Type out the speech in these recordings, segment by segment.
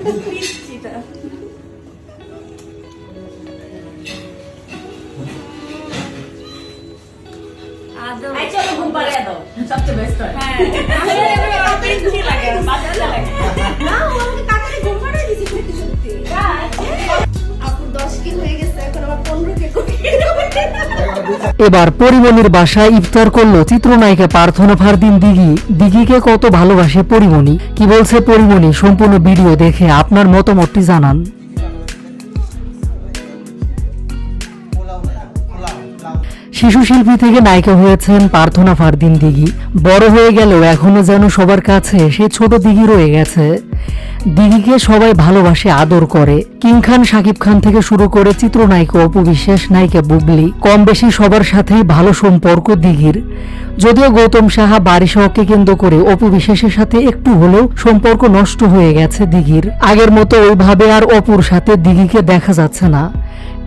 পিচ্চিটা। আদর। এই চলো ঘুম পাড়িয়ে দাও, সবচেয়ে বেস্ট হয়। হ্যাঁ, আসলে এগুলো পিচ্চি লাগে, বাচ্চা লাগে। না ও আমাকে কাকারে ঘুম পাড়িয়ে দিছে সত্যি সত্যি। আপুর 10 কি হয়ে গেছে, এখন আবার 15 কে করি। এবার পরিমণির বাসায় ইফতার করলো চিত্রনায়িকা প্রার্থনা ফারদিন দিঘি। দিঘিকে কত ভালোবাসে পরিমণি, কি বলছে পরিমণি, সম্পূর্ণ ভিডিও দেখে আপনার মতামতটি জানান। শিশু শিল্পী থেকে নায়িকা হয়েছেন প্রার্থনা ফারদিন দিঘি। বড় হয়ে গেলেও এখনো যেন সবার কাছে সেই ছোট দিঘি রয়ে গেছে। দিঘিকে সবাই ভালোবাসে, আদর করে। কিং খান, শাকিব খান থেকে শুরু করে চিত্রনায়িকা অপু বিশ্বাস, নায়িকা বুবলি, কম বেশি সবার সাথেই ভালো সম্পর্ক দিঘির। যদিও গৌতম সাহা, বারিশাহকে কেন্দ্র করে অপু বিশ্বাসের সাথে একটু হলেও সম্পর্ক নষ্ট হয়ে গেছে দিঘির। আগের মতো ওইভাবে আর অপুর সাথে দিঘিকে দেখা যাচ্ছে না।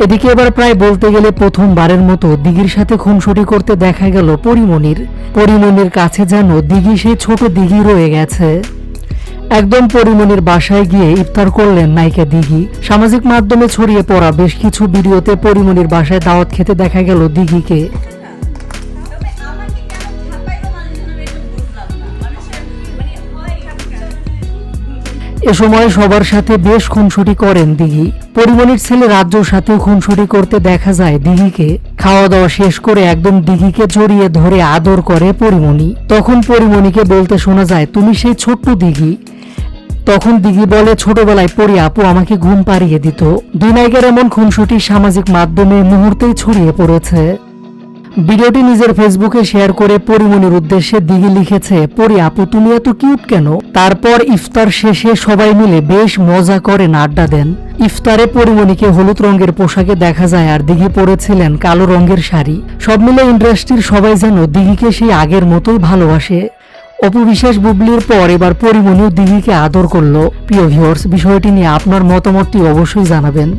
এদিকে এবার প্রায় বলতে গেলে প্রথমবারের মতো দিঘির সাথে খুনসুটি করতে দেখা গেল পরিমণির। পরিমণির কাছে যেন দিঘি সেই ছোট দিঘি রয়ে গেছে। একদম পরিমণির বাসায় গিয়ে ইফতার করলেন নায়িকা দিঘি। সামাজিক মাধ্যমে ছড়িয়ে পড়া বেশ কিছু ভিডিওতে পরিমণির বাসায় দাওয়াত খেতে দেখা গেল দিঘিকে। তবে আমাকে কেন ছাপাইলো মানুষজন, আমি একটু বুঝলাম না। মানুষের মানে হয় এখানকার। এ সময় সবার সাথে বেশ খুনসুটি করেন দিঘি। পরিমণির ছেলে রাজ্যর সাথেও খুনসুটি করতে দেখা যায় দিঘিকে। খাওয়া দাওয়া শেষ করে একদম দিঘিকে জড়িয়ে ধরে আদর করে পরিমণি। তখন পরিমণিকে বলতে শোনা যায়, তুমি সেই ছোট্ট দিঘি। তখন দিঘি বলে, ছোটবেলায় পরি আপু আমাকে ঘুম পাড়িয়ে দিত। দুই নায়িকার এমন খুনসুটি সামাজিক মাধ্যমে মুহূর্তেই ছড়িয়ে পড়েছে। ভিডিওটি নিজের ফেসবুকে শেয়ার করে পরিমণির উদ্দেশ্যে দিঘি লিখেছে, পরি আপু তুমি এত কিউট কেন। তারপর ইফতার শেষে সবাই মিলে বেশ মজা করেন, আড্ডা দেন। ইফতারে পরিমণিকে হলুদ রঙের পোশাকে দেখা যায়, আর দিঘি পরেছিলেন কালো রঙের শাড়ি। সব মিলে ইন্ডাস্ট্রির সবাই যেন দিঘিকে সেই আগের মতোই ভালোবাসে। অপু বিশ্বাস, বুবলির পর এবার পরিমণিও দিঘিকে আদর করলো। প্রিয় ভিউয়ার্স, বিষয়টি নিয়ে আপনার মতামতটি অবশ্যই জানাবেন।